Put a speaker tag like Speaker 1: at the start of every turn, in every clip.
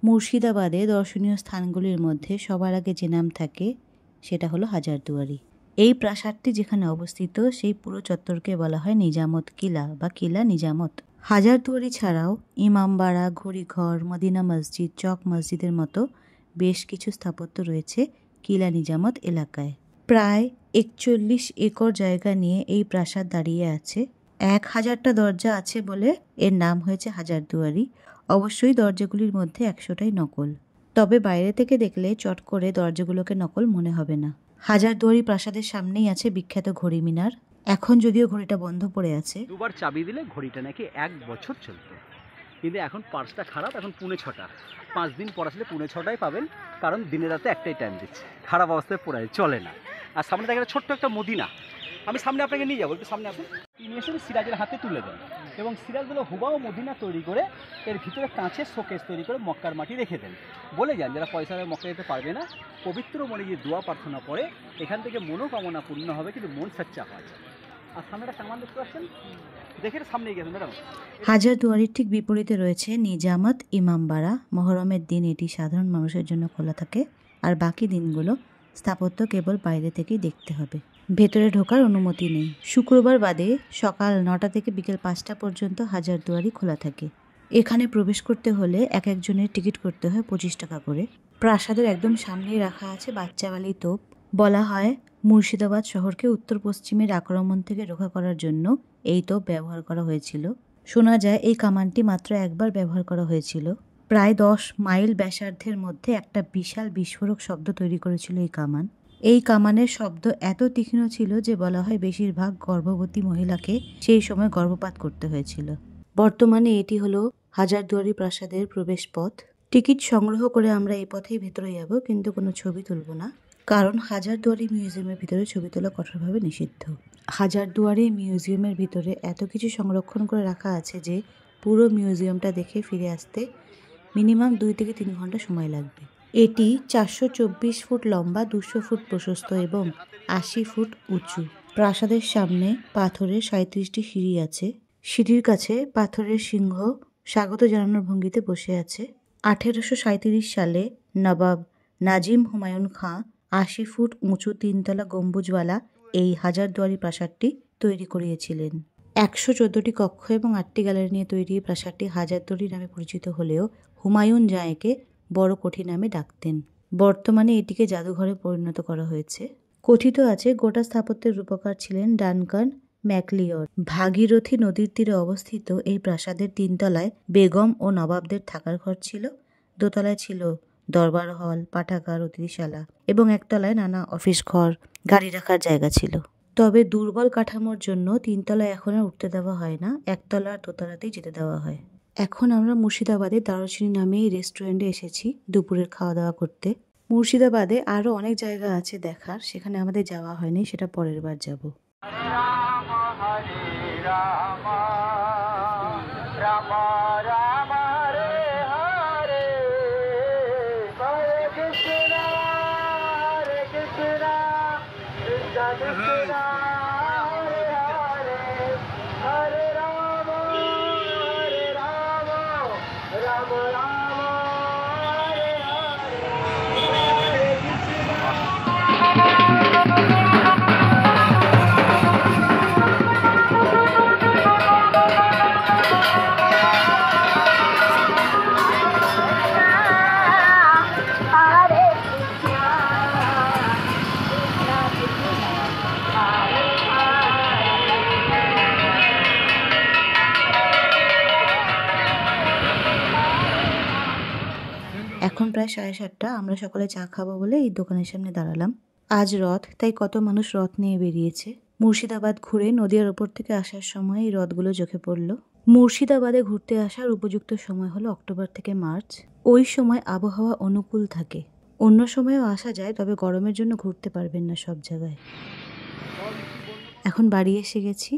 Speaker 1: মুর্শিদাবাদে দর্শনীয় স্থানগুলির মধ্যে সবার আগে যে নাম থাকে সেটা হলো হাজারদুয়ারি। এই প্রাসাদটি যেখানে অবস্থিত সেই পুরো চত্বরকে বলা হয় নিজামত কিলা বা কিলা নিজামত। হাজারদুয়ারি ছাড়াও ইমামবাড়া, ঘড়িঘর, মদিনা মসজিদ, চক মসজিদের মতো বেশ কিছু স্থাপত্য রয়েছে কিলা নিজামত এলাকায়। প্রায় ৪১ একর জায়গা নিয়ে এই প্রাসাদ দাঁড়িয়ে আছে। ১,০০০টা দরজা আছে বলে এর নাম হয়েছে হাজারদুয়ারি। অবশ্যই দরজাগুলির মধ্যে ১০০টাই নকল, তবে বাইরে থেকে দেখলে চট করে দরজাগুলোকে নকল মনে হবে না। হাজারদুয়ারি প্রাসাদের সামনেই আছে বিখ্যাত ঘড়ি মিনার। এখন যদিও ঘড়িটা বন্ধ পড়ে আছে।
Speaker 2: দুবার চাবি দিলে ঘড়িটা নাকি ১ বছর চলতো, কিন্তু এখন পার্সটা খারাপ, এখন ৫:৩০। ৫ দিন পর আসলে ৫:৩০টাই পাবেন, কারণ দিনে রাতে একটাই টাইম দিচ্ছে, খারাপ অবস্থায় পড়ে চলে না। আর সামনে দেখা ছোট্ট একটা মদিনা, আমি সামনে আপনাকে নিয়ে যাবো, একটু সামনে আসুন। নিয়ে এসে সিরাজের হাতে তুলে দেন এবং সিরাজগুলো হুবাও মদিনা তৈরি করে এর ভিতরে কাঁচের শোকেস তৈরি করে মক্কার মাটি রেখে দেন। বলে যান যারা পয়সা মক্কা যেতে পারবে না, পবিত্র মনে যে দোয়া প্রার্থনা করে এখান থেকে মনোকামনা পূর্ণ হবে, কিন্তু মন সচ্চা হয়। আর সামনে একটা কামান দেখতে পাচ্ছেন, দেখে সামনে গেছেন ম্যাডাম।
Speaker 1: হাজারদুয়ারির ঠিক বিপরীতে রয়েছে নিজামত ইমামবাড়া। মহরমের দিন এটি সাধারণ মানুষের জন্য খোলা থাকে, আর বাকি দিনগুলো স্থাপত্য কেবল বাইরে থেকেই দেখতে হবে, ভেতরে ঢোকার অনুমতি নেই। শুক্রবার বাদে সকাল ৯টা থেকে বিকেল ৫টা পর্যন্ত হাজারদুয়ারি খোলা থাকে। এখানে প্রবেশ করতে হলে এক একজনের টিকিট করতে হয় ২৫ টাকা করে। প্রাসাদের একদম সামনেই রাখা আছে বাচ্চাবালি তোপ। বলা হয় মুর্শিদাবাদ শহরকে উত্তর পশ্চিমের আক্রমণ থেকে রক্ষা করার জন্য এই তোপ ব্যবহার করা হয়েছিল। শোনা যায় এই কামানটি মাত্র একবার ব্যবহার করা হয়েছিল। প্রায় ১০ মাইল ব্যাসার্ধের মধ্যে একটা বিশাল বিস্ফোরক শব্দ তৈরি করেছিল এই কামান। এই কামানের শব্দ এত তীক্ষ্ণ ছিল যে বলা হয় বেশিরভাগ গর্ভবতী মহিলাকে সেই সময় গর্ভপাত করতে হয়েছিল। বর্তমানে এটি হলো হাজারদুয়ারি প্রাসাদের প্রবেশ পথ। টিকিট সংগ্রহ করে আমরা এই পথেই ভেতরে যাব, কিন্তু কোনো ছবি তুলব না, কারণ হাজারদুয়ারি মিউজিয়ামের ভিতরে ছবি তোলা কঠোরভাবে নিষিদ্ধ। হাজারদুয়ারি মিউজিয়ামের ভিতরে এত কিছু সংরক্ষণ করে রাখা আছে যে পুরো মিউজিয়ামটা দেখে ফিরে আসতে মিনিমাম ২ থেকে ৩ ঘন্টা সময় লাগবে। এটি ৪২৪ ফুট লম্বা, ২০০ ফুট প্রশস্ত এবং ৮০ ফুট উঁচু। প্রাসাদের সামনে পাথরের ৩৭টি সিঁড়ি আছে। সিঁড়ির কাছে পাথরের সিংহ স্বাগত জানানোর ভঙ্গিতে বসে আছে। ১৮৩৭ সালে নবাব নাজিম হুমায়ুন খাঁ ৮০ ফুট উঁচু ৩তলা গম্বুজওয়ালা এই হাজারদুয়ারি প্রাসাদটি তৈরি করিয়েছিলেন। ১১৪টি কক্ষ এবং ৮টি গ্যালারি নিয়ে তৈরি এই প্রাসাদটি হাজারদুয়ারি নামে পরিচিত হলেও হুমায়ুন জাঁ একে বড় কোঠি নামে ডাকতেন। বর্তমানে এটিকে জাদুঘরে পরিণত করা হয়েছে। কথিত আছে গোটা স্থাপত্যের রূপকার ছিলেন ডানকান ম্যাকলিওর। ভাগীরথী নদীর তীরে অবস্থিত এই প্রাসাদের ৩ তলায় বেগম ও নবাবদের থাকার ঘর ছিল, দোতলায় ছিল দরবার হল, পাঠাগার, অতিথিশালা এবং একতলায় নানা অফিস ঘর, গাড়ি রাখার জায়গা ছিল। তবে দুর্বল কাঠামোর জন্য ৩ তলায় এখন আর উঠতে দেওয়া হয় না, একতলা আর দোতলাতেই যেতে দেওয়া হয়। এখন আমরা মুর্শিদাবাদে দারুচিনি নামে এই রেস্টুরেন্টে এসেছি দুপুরের খাওয়া দাওয়া করতে। মুর্শিদাবাদে আরও অনেক জায়গা আছে দেখার, সেখানে আমাদের যাওয়া হয়নি, সেটা পরের বার যাব। এখন প্রায় 7:30। আমরা সকালে চা খাবো বলে এই দোকানের সামনে দাঁড়ালাম। আজ রথ, তাই কত মানুষ রথ নিয়ে বেরিয়েছে। মুর্শিদাবাদ ঘুরে নদিয়ার ওপর থেকে আসার সময় এই রথগুলো চোখে পড়ল। মুর্শিদাবাদে ঘুরতে আসার উপযুক্ত সময় হলো অক্টোবর থেকে মার্চ। ওই সময় আবহাওয়া অনুকূল থাকে। অন্য সময়ও আসা যায়, তবে গরমের জন্য ঘুরতে পারবেন না সব জায়গায়। এখন বাড়ি এসে গেছি,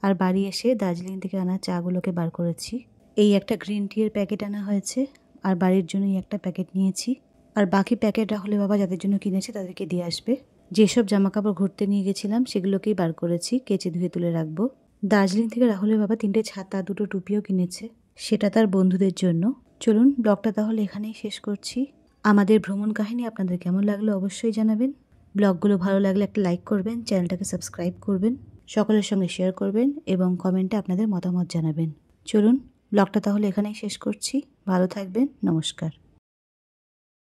Speaker 1: আর বাড়ি এসে দার্জিলিং থেকে আনা চাগুলোকে বার করেছি। এই একটা গ্রিন টি এর প্যাকেট আনা হয়েছে, আর বাড়ির জন্যই একটা প্যাকেট নিয়েছি, আর বাকি প্যাকেট রাহুলের বাবা যাদের জন্য কিনেছে তাদেরকে দিয়ে আসবে। যেসব জামাকাপড় ঘুরতে নিয়ে গেছিলাম সেগুলোকেই বার করেছি, কেচে ধুয়ে তুলে রাখবো। দার্জিলিং থেকে রাহুলের বাবা 3টে ছাতা, 2টো টুপিও কিনেছে, সেটা তার বন্ধুদের জন্য। চলুন ব্লগটা তাহলে এখানেই শেষ করছি। আমাদের ভ্রমণ কাহিনী আপনাদের কেমন লাগলো অবশ্যই জানাবেন। ব্লগগুলো ভালো লাগলে একটা লাইক করবেন, চ্যানেলটাকে সাবস্ক্রাইব করবেন, সকলের সঙ্গে শেয়ার করবেন এবং কমেন্টে আপনাদের মতামত জানাবেন। চলুন ব্লগটা তাহলে এখানেই শেষ করছি। ভালো থাকবেন। নমস্কার।